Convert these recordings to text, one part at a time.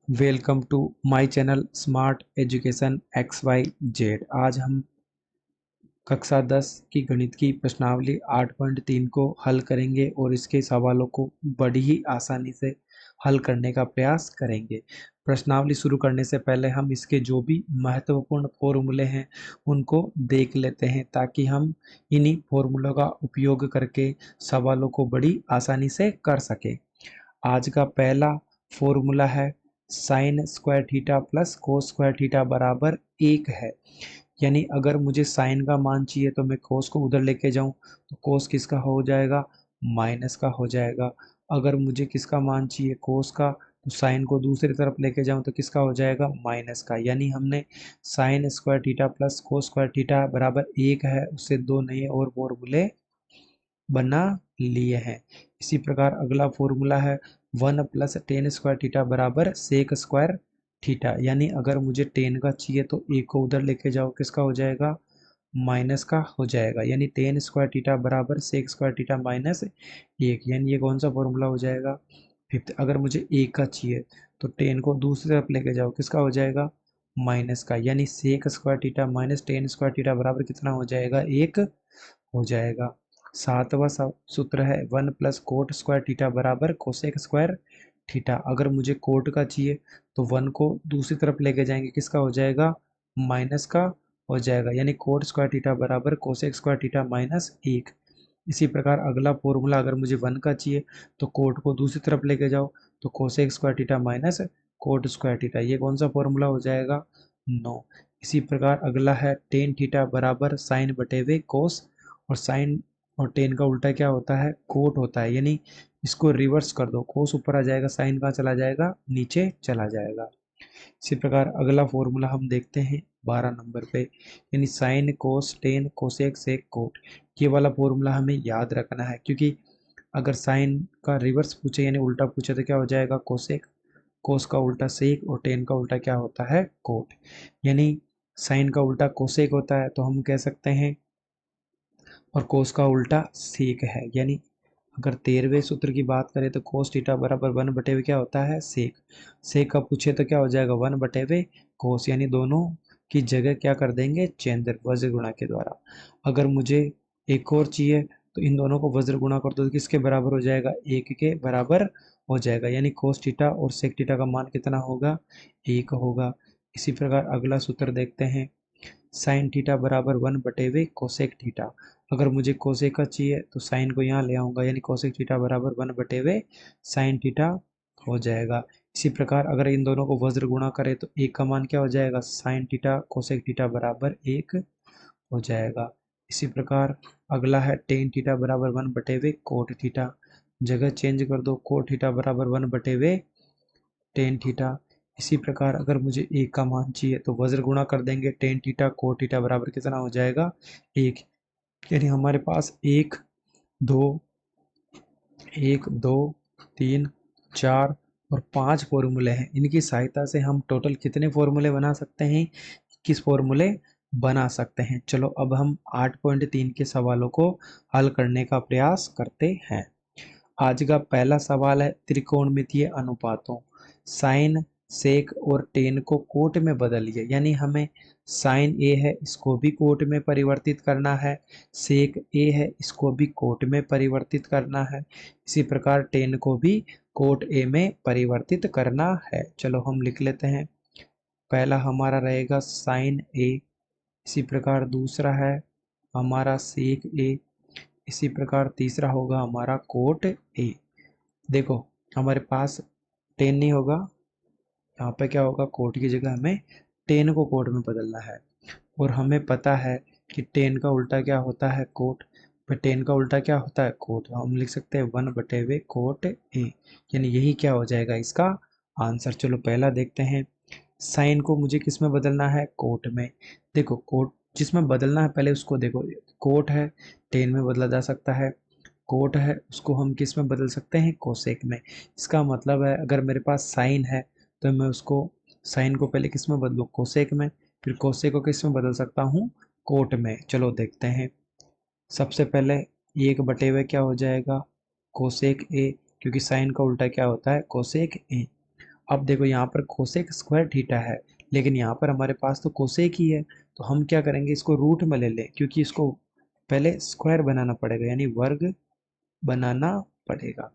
Welcome to my channel smart education X Y Z. आज हम कक्षा 10 की गणित की प्रश्नावली 8.3 को हल करेंगे और इसके सवालों को बड़ी ही आसानी से हल करने का प्रयास करेंगे। प्रश्नावली शुरू करने से पहले हम इसके जो भी महत्वपूर्ण फॉर्मूले हैं उनको देख लेते हैं, ताकि हम इन्हीं फॉर्मूलों का उपयोग करके सवालों को बड़ी आसानी से कर सकें। आज का पहला फॉर्मूला है sign square theta plus cos square theta बराबर 1 है। यानी अगर मुझे साइन का मान चाहिए तो मैं कोस को उधर लेके जाऊं तो कोस किसका हो जाएगा, माइनस का हो जाएगा। अगर मुझे किसका मान चाहिए, कोस का, तो साइन को दूसरी तरफ लेके जाऊं तो किसका हो जाएगा, माइनस का। यानी हमने sign square theta plus cos square theta बराबर 1 है, उससे दो नए और फॉर्मूले बना लिए हैं। इसी प्रकार अगला फॉर्मूला है 1 प्लस टेन स्क्वायर थीटा बराबर सेक स्क्वायर थीटा। यानी अगर मुझे टेन का चाहिए तो एक को उधर लेके जाओ, किसका हो जाएगा, माइनस का हो जाएगा। यानी टेन स्क्वायर थीटा बराबर सेक स्क्वायर थीटा माइनस 1। यानी ये कौन सा फॉर्मूला हो जाएगा, फिफ्थ। अगर मुझे एक का चाहिए तो टेन को दूसरी तरफ लेके जाओ, किसका हो जाएगा, माइनस का। यानी sec square theta minus tan square theta बराबर कितना हो जाएगा, 1 हो जाएगा। सातवां सूत्र है 1 प्लस कोट स्क्वायर थीटा बराबर कोसेक स्क्वायर थीटा। अगर मुझे कोट का चाहिए तो 1 को दूसरी तरफ लेके जाएंगे, किसका हो जाएगा, माइनस का हो जाएगा। यानी कोट स्क्वायर थीटा बराबर कोसेक स्क्वायर थीटा माइनस 1। इसी प्रकार अगला फॉर्मूला, अगर मुझे 1 का चाहिए तो कोट को दूसरी तरफ लेके जाओ तो cosec square theta minus cot square theta. ये कौन सा फॉर्मूला हो जाएगा, 9। इसी प्रकार अगला है टेन थीटा बराबर साइन बटे हुए कोस, और साइन और टेन का उल्टा क्या होता है, कोट होता है। यानी इसको रिवर्स कर दो, कोस ऊपर आ जाएगा, साइन कहाँ चला जाएगा, नीचे चला जाएगा। इसी प्रकार अगला फॉर्मूला हम देखते हैं 12 नंबर पे, यानी sine cos tan cosec sec cot. ये वाला फॉर्मूला हमें याद रखना है, क्योंकि अगर साइन का रिवर्स पूछे यानी उल्टा पूछे तो क्या हो जाएगा, कोसेक। कोस का उल्टा सेक और टेन का उल्टा क्या होता है, कोट। यानी साइन का उल्टा कोसेक होता है तो हम कह सकते हैं, और कोस का उल्टा सेक है। यानी अगर 13वें सूत्र की बात करें तो कोस थीटा बराबर 1 बटे हुए क्या होता है, सेक। सेक का पूछे तो क्या हो जाएगा, 1 बटे हुए कोस। यानी दोनों की जगह क्या कर देंगे, चेंज, वज्र गुणा के द्वारा। अगर मुझे एक और चाहिए तो इन दोनों को वज्र गुणा कर दो तो किसके बराबर हो जाएगा, 1 के बराबर हो जाएगा। यानी कोस थीटा और सेक थीटा का मान कितना होगा, 1 होगा। इसी प्रकार अगला सूत्र देखते हैं, साइन थीटा बराबर 1 बटे हुए कोसेक थीटा। अगर मुझे कोसेक का चाहिए तो साइन को यहाँ ले आऊँगा, यानी कोसेक थीटा बराबर 1 बटे हुए साइन थीटा हो जाएगा। इसी प्रकार अगर इन दोनों को वज्र गुणा करें तो एक का मान क्या हो जाएगा, साइन थीटा कोसेक थीटा बराबर 1 हो जाएगा। इसी प्रकार अगला है टेन थीटा बराबर 1 बटे हुए कोट थीटा। जगह चेंज कर दो, कोट थीटा बराबर 1 बटे हुए टेन थीटा। इसी प्रकार अगर मुझे एक का मान चाहिए तो वज्र गुणा कर देंगे, टेन थीटा कोट थीटा बराबर कितना हो जाएगा, 1। यानी हमारे पास एक दो 3 4 और 5 फॉर्मूले हैं। इनकी सहायता से हम टोटल कितने फॉर्मूले बना सकते हैं, 21 फॉर्मूले बना सकते हैं। चलो अब हम 8.3 के सवालों को हल करने का प्रयास करते हैं। आज का पहला सवाल है त्रिकोणमितीय अनुपातों। साइन सेक और टेन को कोट में बदलिए। यानी हमें साइन ए है, इसको भी कोट में परिवर्तित करना है, सेक ए है, इसको भी कोट में परिवर्तित करना है। इसी प्रकार टेन को भी कोट ए में परिवर्तित करना है। चलो हम लिख लेते हैं। पहला हमारा रहेगा साइन ए, इसी प्रकार दूसरा है हमारा सेक ए, इसी प्रकार तीसरा होगा हमारा कोट ए। देखो हमारे पास टेन नहीं होगा, यहाँ पे क्या होगा, कोट की जगह हमें टेन को कोट में बदलना है। और हमें पता है कि टेन का उल्टा क्या होता है, कोट। पर टेन का उल्टा क्या होता है, कोट। तो हम लिख सकते हैं 1 बटे हुए कोट ए। यानी यही क्या हो जाएगा इसका आंसर। चलो पहला देखते हैं, साइन को मुझे किस में बदलना है, कोट में। देखो कोट जिसमें बदलना है पहले उसको देखो, कोट है टेन में बदला जा सकता है, कोट है उसको हम किस में बदल सकते हैं, कोसेक में। इसका मतलब है अगर मेरे पास साइन है तो मैं उसको साइन को पहले किस में बदलूँ, कोसेक में, फिर कोसेक को किस में बदल सकता हूँ, कोट में। चलो देखते हैं। सबसे पहले 1 बटे हुए क्या हो जाएगा, कोसेक ए, क्योंकि साइन का उल्टा क्या होता है, कोसेक ए। अब देखो यहाँ पर कोसेक स्क्वायर थीटा है, लेकिन यहाँ पर हमारे पास तो कोसेक ही है, तो हम क्या करेंगे, इसको रूट में ले लें, क्योंकि इसको पहले स्क्वायर बनाना पड़ेगा, यानी वर्ग बनाना पड़ेगा।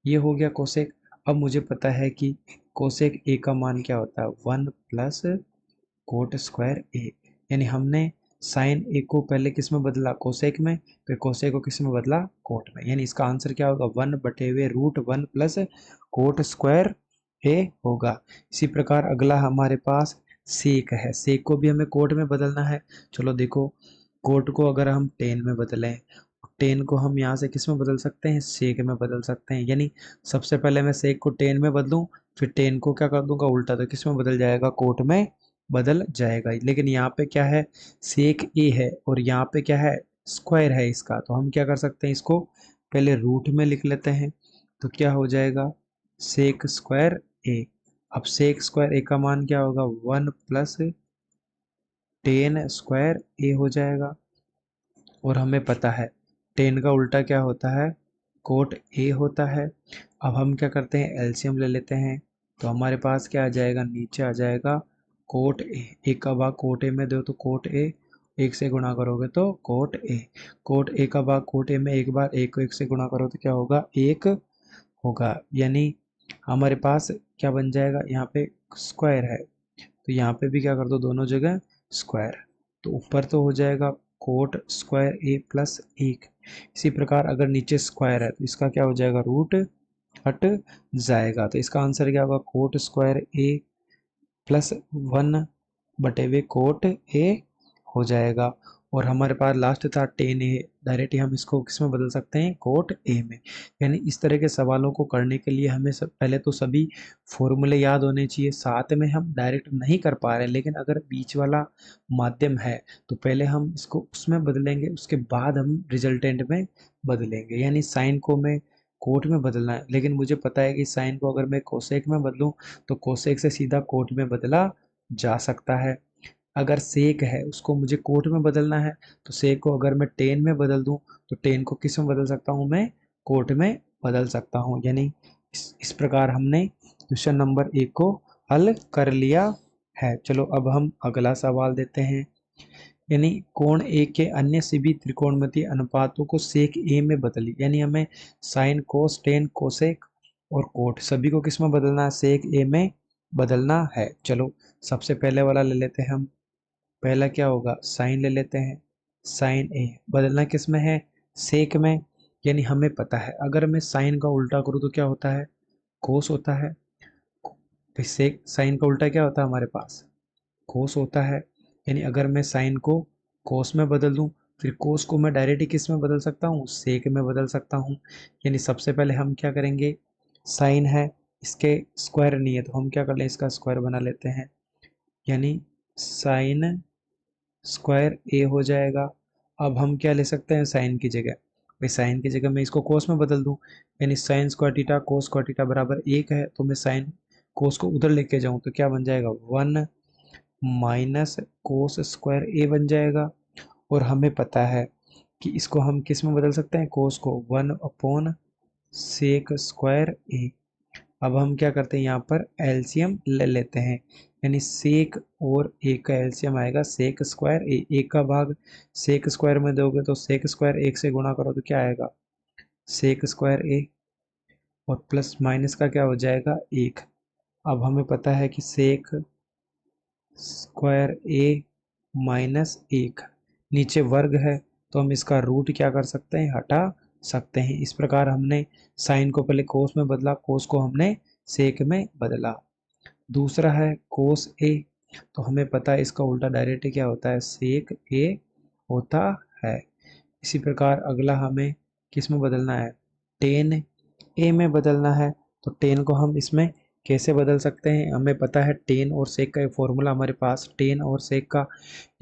ये हो गया कोसेक। अब मुझे पता है कि कोसेक ए का मान क्या होता है, 1 प्लस कोट स्क्वायर ए। यानी हमने साइन ए को पहले किस में बदला, कोसेक में, फिर कोसेक को किस में बदला, कोट में। यानी इसका आंसर क्या होगा, 1/√1 प्लस कोट स्क्वायर ए होगा। इसी प्रकार अगला हमारे पास सेक है, सेक को भी हमें कोट में बदलना है। चलो देखो, कोट को अगर हम टेन में बदलें, टेन को हम यहाँ से किस में बदल सकते हैं, सेक में बदल सकते हैं। यानी सबसे पहले मैं सेक को टेन में बदलूं, फिर टेन को क्या कर दूंगा उल्टा, तो किस में बदल जाएगा, कोट में बदल जाएगा। लेकिन यहाँ पे क्या है, सेक ए है और यहाँ पे क्या है, स्क्वायर है इसका, तो हम क्या कर सकते हैं, इसको पहले रूट में लिख लेते हैं। तो क्या हो जाएगा, सेक स्क्वायर ए। अब सेक स्क्वायर ए का मान क्या होगा, 1 प्लस टेन स्क्वायर ए हो जाएगा। और हमें पता है टेन का उल्टा क्या होता है, कोट ए होता है। अब हम क्या करते हैं, एलसीएम ले लेते हैं। तो हमारे पास क्या आ जाएगा, नीचे आ जाएगा कोट ए, एक का भाग कोट ए में दो तो कोट ए, एक से गुणा करोगे तो कोट ए। कोट ए का भाग कोट ए में एक बार, एक को एक से गुणा करो तो क्या होगा, एक होगा। यानी हमारे पास क्या बन जाएगा, यहाँ पे स्क्वायर है, तो यहाँ पे भी क्या कर दो, दोनों जगह स्क्वायर। तो ऊपर तो हो जाएगा कोट स्क्वायर ए प्लस एक। इसी प्रकार अगर नीचे स्क्वायर है तो इसका क्या हो जाएगा, रूट हट जाएगा। तो इसका आंसर क्या होगा, कोट स्क्वायर ए प्लस 1/वे कोट ए हो जाएगा। और हमारे पास लास्ट था टेन ए, डायरेक्ट हम इसको किस में बदल सकते हैं, कोट ए में। यानी इस तरह के सवालों को करने के लिए हमें पहले तो सभी फॉर्मूले याद होने चाहिए, साथ में हम डायरेक्ट नहीं कर पा रहे, लेकिन अगर बीच वाला माध्यम है तो पहले हम इसको उसमें बदलेंगे, उसके बाद हम रिजल्टेंट में बदलेंगे। यानी साइन को मैं कोट में बदलना है, लेकिन मुझे पता है कि साइन को अगर मैं कोसेक में बदलूं तो कोसेक से सीधा कोट में बदला जा सकता है। अगर सेक है उसको मुझे कोट में बदलना है, तो सेक को अगर मैं टेन में बदल दूं तो टेन को किस में बदल सकता हूं, मैं कोट में बदल सकता हूं। यानी इस प्रकार हमने क्वेश्चन नंबर 1 को हल कर लिया है। चलो अब हम अगला सवाल देते हैं। यानी कोण ए के अन्य सभी त्रिकोणमितीय अनुपातों को सेक ए में बदली। यानी हमें साइन कोस टेन कोसेक और कोट सभी को किस में बदलना है, सेक ए में बदलना है। चलो सबसे पहले वाला ले लेते हैं हम। पहला क्या होगा, साइन ले लेते हैं, साइन ए बदलना किस में है, सेक में। यानी हमें पता है अगर मैं साइन का उल्टा करूँ तो क्या होता है, कोस होता है। फिर सेक साइन का उल्टा क्या होता है हमारे पास, कोस होता है। यानी अगर मैं साइन को कोस में बदल दूं, फिर कोस को मैं डायरेक्ट किस में बदल सकता हूँ, सेक में बदल सकता हूँ। यानी सबसे पहले हम क्या करेंगे, साइन है, इसके स्क्वायर नहीं है तो हम क्या कर लें, इसका स्क्वायर बना लेते हैं। यानी साइन स्क्वायर ए हो जाएगा। अब हम क्या ले सकते हैं, साइन की जगह, भाई साइन की जगह मैं इसको कोस में बदल दूं। यानी sine square theta cos square theta बराबर एक है, तो मैं साइन कोस को उधर लेके जाऊं तो क्या बन जाएगा, 1 माइनस कोस स्क्वायर ए बन जाएगा। और हमें पता है कि इसको हम किस में बदल सकते हैं, कोस को 1 सेक स्क्वायर ए। अब हम क्या करते हैं, यहाँ पर एलसीएम ले लेते हैं। यानी सेक और ए का एलसीएम आएगा सेक स्क्वायर ए, एक का भाग सेक स्क्वायर में दोगे तो सेक स्क्वायर एक से गुणा करो तो क्या आएगा, सेक स्क्वायर ए, और प्लस माइनस का क्या हो जाएगा, एक। अब हमें पता है कि सेक स्क्वायर ए माइनस एक, नीचे वर्ग है तो हम इसका रूट क्या कर सकते हैं, हटा सकते हैं। इस प्रकार हमने साइन को पहले कोस में बदला, कोस को हमने सेक में बदला। दूसरा है कोस ए, तो हमें पता है इसका उल्टा डायरेक्ट क्या होता है, सेक ए होता है। इसी प्रकार अगला हमें किस में बदलना है, टेन ए में बदलना है। तो टेन को हम इसमें कैसे बदल सकते हैं, हमें पता है टेन और सेक का एक फॉर्मूला हमारे पास, टेन और सेक का।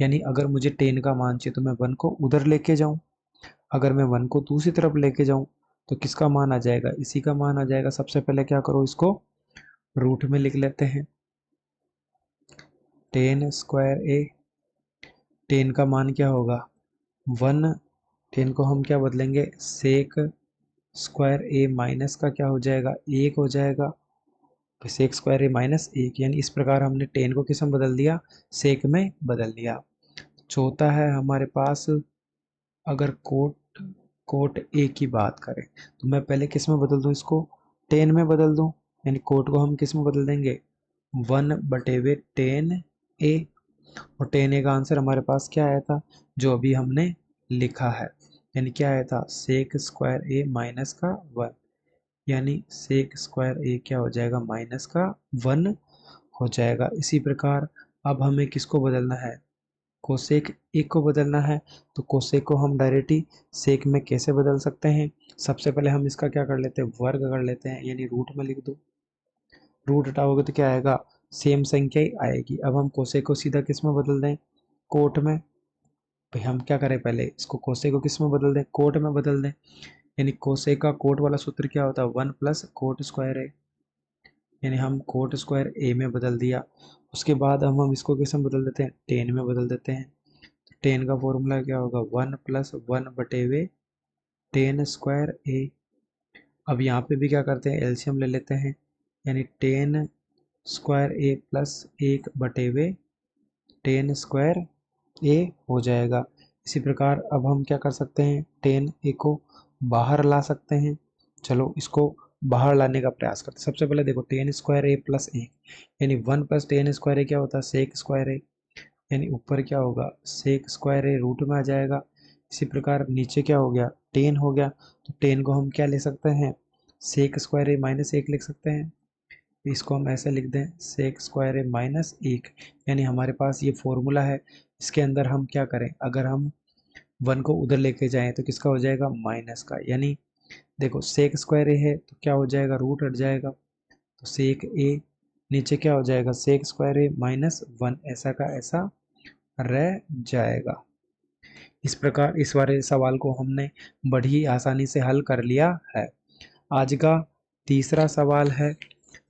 यानी अगर मुझे टेन का मान चाहिए तो मैं 1 को उधर लेके जाऊं, अगर मैं 1 को दूसरी तरफ लेके जाऊं तो किसका मान आ जाएगा, इसी का मान आ जाएगा। सबसे पहले क्या करो, इसको रूट में लिख लेते हैं, टेन स्क्वायर ए, टेन का मान क्या होगा 1, टेन को हम क्या बदलेंगे, सेक स्क्वायर ए माइनस का क्या हो जाएगा, एक हो जाएगा। तो सेक स्क्वायर ए माइनस 1, यानी इस प्रकार हमने टेन को किस में बदल दिया, सेक में बदल दिया। चौथा है हमारे पास, अगर कोट कोट ए की बात करें तो मैं पहले किस में बदल दूं, इसको टेन में बदल दूं, यानी कोट को हम किस में बदल देंगे, 1/10 ए। और 10 ए का आंसर हमारे पास क्या आया था, जो अभी हमने लिखा है, यानी क्या आया था, सेक स्क्वायर ए माइनस का 1, यानी सेक स्क्वायर ए क्या हो जाएगा, माइनस का 1 हो जाएगा। इसी प्रकार अब हमें किसको बदलना है, कोसेक एक को बदलना है। तो कोसेक को हम डायरेक्ट ही सेक में कैसे बदल सकते हैं, सबसे पहले हम इसका क्या कर लेते हैं, वर्ग कर लेते हैं, यानी रूट में लिख दो। रूट हटाओगे तो क्या आएगा, सेम संख्या ही आएगी। अब हम कोसेक को सीधा किस में बदल दें, कोट में। भाई हम क्या करें, पहले इसको कोसेक को किस में बदल दें, कोट में बदल दें। यानी कोसेक का कोट वाला सूत्र क्या होता है, 1 + कोट स्क्वायर है, यानी हम कोट स्क्वायर ए में बदल दिया। उसके बाद हम इसको किस में बदल देते हैं, 10 में बदल देते हैं। 10 का फॉर्मूला क्या होगा, 1 + 1/10 स्क्वायर ए। अब यहाँ पे भी क्या करते हैं, एलसीएम ले लेते हैं, यानी 10 स्क्वायर ए प्लस 1/10 स्क्वायर ए हो जाएगा। इसी प्रकार अब हम क्या कर सकते हैं, 10 ए को बाहर ला सकते हैं। चलो इसको बाहर लाने का प्रयास करते हैं। सबसे पहले देखो 10 स्क्वायर ए प्लस 1, यानी 1 + 10 स्क्वायर ए क्या होता है, सेक स्क्वायर ए, यानी ऊपर क्या होगा, सेक स्क्वायर ए रूट में आ जाएगा। इसी प्रकार नीचे क्या हो गया, 10 हो गया। तो 10 को हम क्या ले सकते हैं, सेक स्क्वायर ए माइनस 1 लिख सकते हैं। इसको हम ऐसे लिख दें, सेक स्क्वायर ए माइनस 1, यानी हमारे पास ये फॉर्मूला है। इसके अंदर हम क्या करें, अगर हम 1 को उधर लेके जाएं तो किसका हो जाएगा, माइनस का। यानी देखो सेक स्क्वायर ए है तो क्या हो जाएगा, रूट हट जाएगा, तो सेक ए, नीचे क्या हो जाएगा, सेक स्क्वायर ए माइनस 1, ऐसा का ऐसा रह जाएगा। इस प्रकार इस वाले सवाल को हमने बड़ी आसानी से हल कर लिया है। आज का तीसरा सवाल है,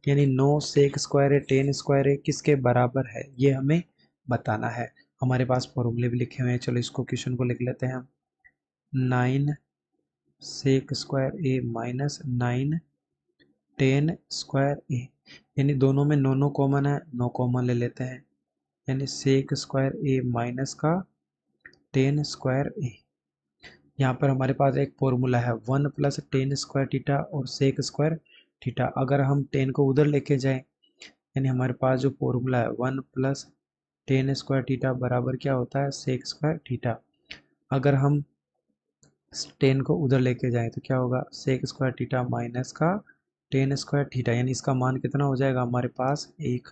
यानी 9 सेक स्क्वायर ए 10 स्क्वायर ए किसके बराबर है, ये हमें बताना है। हमारे पास फॉर्मूले भी लिखे हुए हैं, चलो इसको क्वेश्चन को लिख लेते हैं हम। 9 सेक स्क्वायर ए माइनस 9 10 स्क्वायर ए, यानी दोनों में 9 9 कॉमन है, 9 कॉमन ले लेते हैं, यानी सेक स्क्वायर ए माइनस का 10 स्क्वायर ए। यहाँ पर हमारे पास एक फॉर्मूला है 1 + 10 स्क्वायर थीटा और सेक स्क्वायर थीटा। अगर हम 10 को उधर लेके जाएं, यानी हमारे पास जो फॉर्मूला है 1 + 10 स्क्वायर थीटा बराबर क्या होता है, सेक स्क्वायर थीटा। अगर हम 10 को उधर लेके जाएं तो क्या होगा, सेक स्क्वायर थीटा माइनस का 10 स्क्वायर थीटा, यानी इसका मान कितना हो जाएगा हमारे पास 1।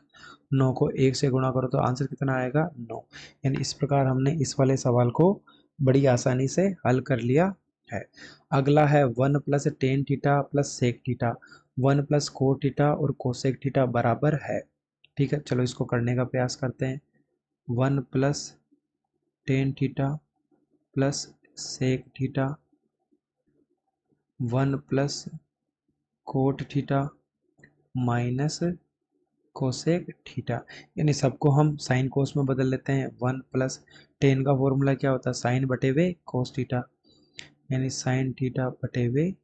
9 को 1 से गुणा करो तो आंसर कितना आएगा, 9। यानी इस प्रकार हमने इस वाले सवाल को बड़ी आसानी से हल कर लिया है। अगला है 1 + 10 theta plus sec theta, 1 + cot theta और कोसेक थीटा बराबर है। ठीक है, चलो इसको करने का प्रयास करते हैं। 1 + 10 theta plus sec theta, 1 + cot theta minus cosec theta, यानी सबको हम साइन कोस में बदल लेते हैं। 1 + 10 का फॉर्मूला क्या होता है, साइन बटे वे कोस थीटा, यानी साइन थीटा बटे वे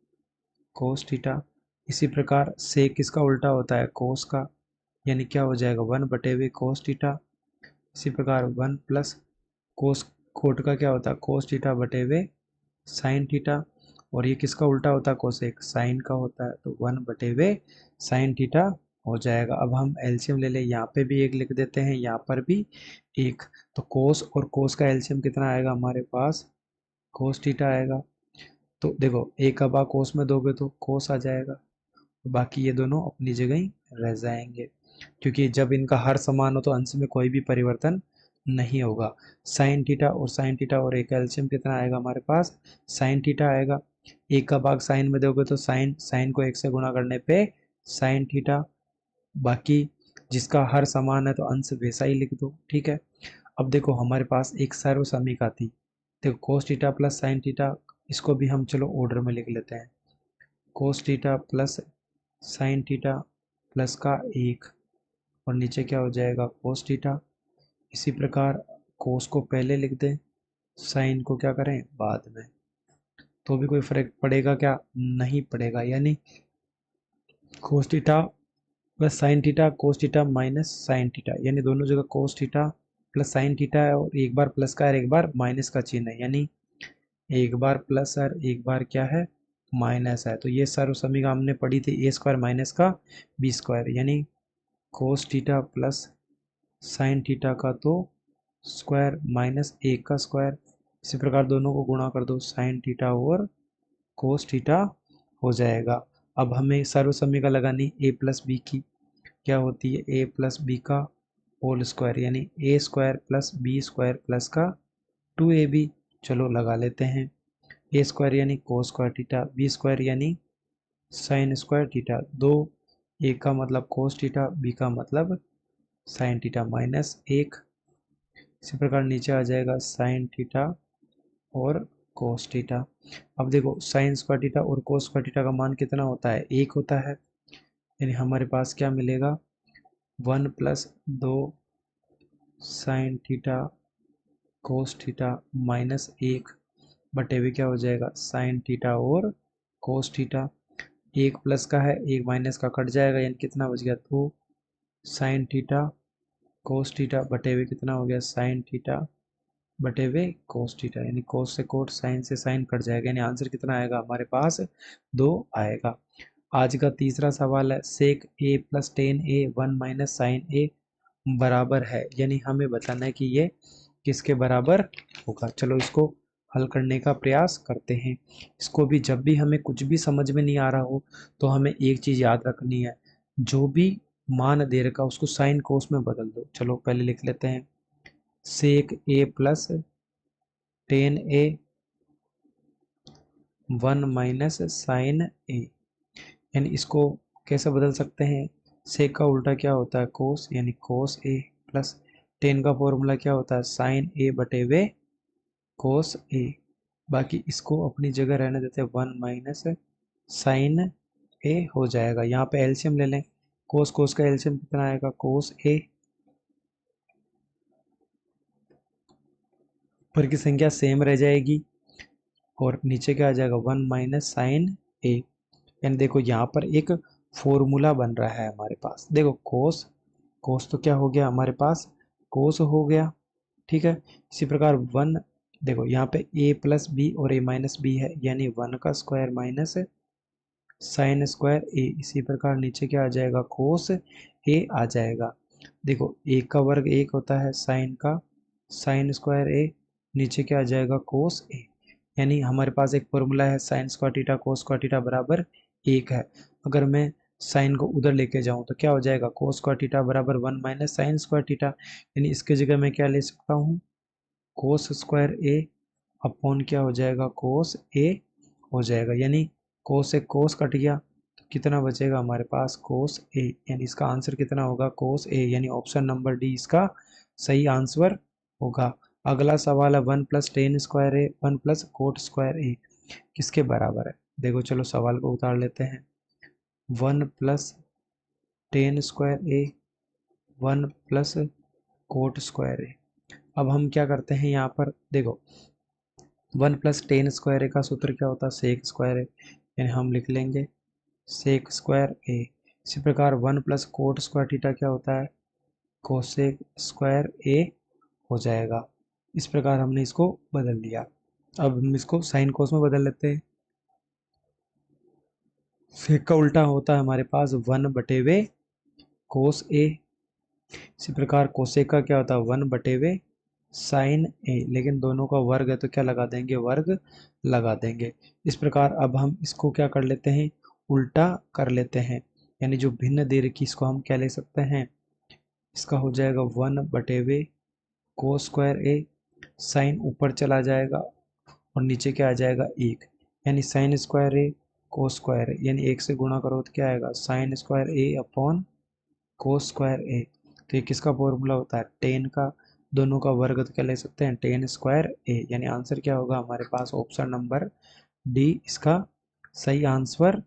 कोस थीटा। इसी प्रकार सेक किसका उल्टा होता है, कोस का, यानी क्या हो जाएगा 1 बटे वे कोस थीटा। इसी प्रकार 1 + कोस कोट का क्या होता है, कोस थीटा बटे वे साइन थीटा, और ये किसका उल्टा होता है, कोसेक, साइन का होता है, तो 1 बटे वे साइन थीटा हो जाएगा। अब हम एलसीएम ले लें, यहाँ पे भी एक लिख देते हैं, यहाँ पर भी एक, तो कोस और कोस का एलसीएम कितना आएगा हमारे पास, कोस थीटा आएगा। तो देखो एक का भाग कोस में दोगे तो कोस आ जाएगा, बाकी ये दोनों अपनी जगह ही रह जाएंगे, क्योंकि जब इनका हर समान हो तो अंश में कोई भी परिवर्तन नहीं होगा। साइन थीटा और एक का एलसीएम कितना आएगा हमारे पास, साइन थीटा आएगा। एक का भाग साइन में दोगे तो साइन, साइन को एक से गुणा करने पे साइन थीटा, बाकी जिसका हर समान है तो अंश वैसा ही लिख दो। ठीक है, अब देखो हमारे पास एक सर्व समीका थी, देखो cos theta plus sine theta, इसको भी हम चलो ऑर्डर में लिख लेते हैं, cos theta plus sine theta plus का 1, और नीचे क्या हो जाएगा, कोस थीटा। इसी प्रकार कोस को पहले लिख दें, साइन को क्या करें बाद में, तो भी कोई फर्क पड़ेगा क्या, नहीं पड़ेगा, यानी cos theta plus sine theta cos theta minus sine theta, यानी दोनों जगह cos theta plus sine theta है, और एक बार प्लस का और एक बार माइनस का चिन्ह है, यानी एक बार प्लस और एक बार क्या है, माइनस है। तो ये सर्व समीकरण हमने पढ़ी थी, ए स्क्वायर माइनस का बी स्क्वायर, यानी cos theta plus sine theta का तो स्क्वायर माइनस एक का स्क्वायर। इसी प्रकार दोनों को गुणा कर दो, साइन थीटा और कोस थीटा हो जाएगा। अब हमें सर्व समीकरण लगानी ए प्लस बी की, क्या होती है, ए प्लस बी का होल स्क्वायर, यानी A square plus B square plus का 2ab। चलो लगा लेते हैं। ए स्क्वायर यानी cos square theta, B square यानी साइन स्क्वायर थीटा, दो ए का मतलब कोस थीटा, बी का मतलब साइन थीटा माइनस एक। इसी प्रकार नीचे आ जाएगा साइन थीटा और कोस थीटा। अब देखो साइन स्क्वायर थीटा और कोस स्क्वायर थीटा का मान कितना होता है, एक होता है, यानी हमारे पास क्या मिलेगा, 1 plus 2 sine theta cos theta minus एक बटे हुए क्या हो जाएगा, साइन थीटा और कोस थीटा। एक प्लस का है, एक माइनस का कट जाएगा, यानी कितना बच गया, 2 साइन थीटा कोस थीटा बटे हुए कितना हो गया, साइन थीटा बटे हुए कोस थीटा, यानी कोस से कोट साइन से साइन कट जाएगा, यानी आंसर कितना आएगा हमारे पास, 2 आएगा। आज का तीसरा सवाल है, सेक ए प्लस टेन ए वन माइनस साइन ए बराबर है, यानी हमें बताना है कि ये किसके बराबर होगा। चलो इसको हल करने का प्रयास करते हैं। इसको भी जब भी हमें कुछ भी समझ में नहीं आ रहा हो तो हमें एक चीज़ याद रखनी है, जो भी मान दे रखा उसको साइन कोस में बदल दो। चलो पहले लिख लेते हैं, सेक ए प्लस टेन ए वन माइनस साइन ए, यानी इसको कैसे बदल सकते हैं, सेक का उल्टा क्या होता है, कोस, यानी कोस ए प्लस टेन का फॉर्मूला क्या होता है, साइन ए बटे वे कोस ए। बाकी इसको अपनी जगह रहने देते हैं, वन माइनस साइन ए हो जाएगा। यहाँ पे एलसीएम ले लें, कोस कोस का एलसीएम कितना आएगा, कोस ए, ऊपर की संख्या सेम रह जाएगी और नीचे क्या आ जाएगा, वन माइनस साइन ए। यानी देखो यहाँ पर एक फॉर्मूला बन रहा है हमारे पास, देखो कोस, कोस तो क्या हो गया हमारे पास, कोस हो गया, ठीक है। इसी प्रकार वन, देखो यहाँ पे a प्लस बी और a माइनस बी है, यानी वन का स्क्वायर माइनस साइन स्क्वायर ए। इसी प्रकार नीचे क्या आ जाएगा, कोस ए आ जाएगा। देखो एक का वर्ग एक होता है, साइन का साइन स्क्वायर ए, नीचे क्या आ जाएगा, कोस ए। यानी हमारे पास एक फॉर्मूला है, sign square theta cos square theta बराबर एक है। अगर मैं साइन को उधर लेके जाऊं तो क्या हो जाएगा, कोस स्क्वायर थीटा बराबर one minus sign square theta, यानी इसके जगह मैं क्या ले सकता हूँ, कोस स्क्वायर ए अपॉन क्या हो जाएगा, कोस ए हो जाएगा। यानी कोस से कोस कट गया तो कितना बचेगा हमारे पास, कोस ए, यानी इसका आंसर कितना होगा, कोस ए, यानी ऑप्शन नंबर डी इसका सही आंसर होगा। अगला सवाल है, वन प्लस टेन स्क्वायर ए वन प्लस कोट स्क्वायर ए किसके बराबर है। देखो चलो सवाल को उतार लेते हैं, वन प्लस टेन स्क्वायर ए वन प्लस कोट स्क्वायर ए। अब हम क्या करते हैं, यहाँ पर देखो वन प्लस टेन स्क्वायर ए का सूत्र क्या होता है, सेक स्क्वायर ए, यानी हम लिख लेंगे सेक स्क्वायर ए। इसी प्रकार one plus coat square theta क्या होता है, कोसेक स्क्वायर ए हो जाएगा। इस प्रकार हमने इसको बदल दिया। अब हम इसको साइन कोस में बदल लेते हैं, सेक का उल्टा होता है हमारे पास वन बटे वे कोस ए। इसी प्रकार कोसेक का क्या होता है, वन बटे वे साइन ए, लेकिन दोनों का वर्ग है तो क्या लगा देंगे, वर्ग लगा देंगे। इस प्रकार अब हम इसको क्या कर लेते हैं, उल्टा कर लेते हैं, यानी जो भिन्न दे रखी इसको हम क्या ले सकते हैं, इसका हो जाएगा वन बटे वे कोस स्क्वायर ए, साइन ऊपर चला जाएगा और नीचे क्या आ जाएगा, एक, यानी साइन स्क्वायर ए कोस स्क्वायर ए, यानी एक से गुणा करो तो क्या आएगा, साइन स्क्वायर ए अपॉन कोस स्क्वायर ए। तो ये किसका फॉर्मूला होता है, टेन का, दोनों का वर्ग तो क्या ले सकते हैं, टेन स्क्वायर ए, यानी आंसर क्या होगा हमारे पास, ऑप्शन नंबर डी इसका सही आंसर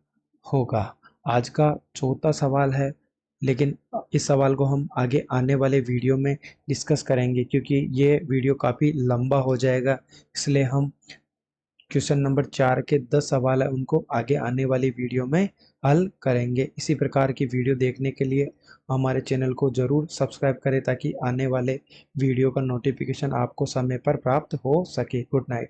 होगा। आज का चौथा सवाल है, लेकिन इस सवाल को हम आगे आने वाले वीडियो में डिस्कस करेंगे, क्योंकि ये वीडियो काफ़ी लंबा हो जाएगा, इसलिए हम क्वेश्चन नंबर 4 के 10 सवाल है उनको आगे आने वाली वीडियो में हल करेंगे। इसी प्रकार की वीडियो देखने के लिए हमारे चैनल को ज़रूर सब्सक्राइब करें ताकि आने वाले वीडियो का नोटिफिकेशन आपको समय पर प्राप्त हो सके। Good night.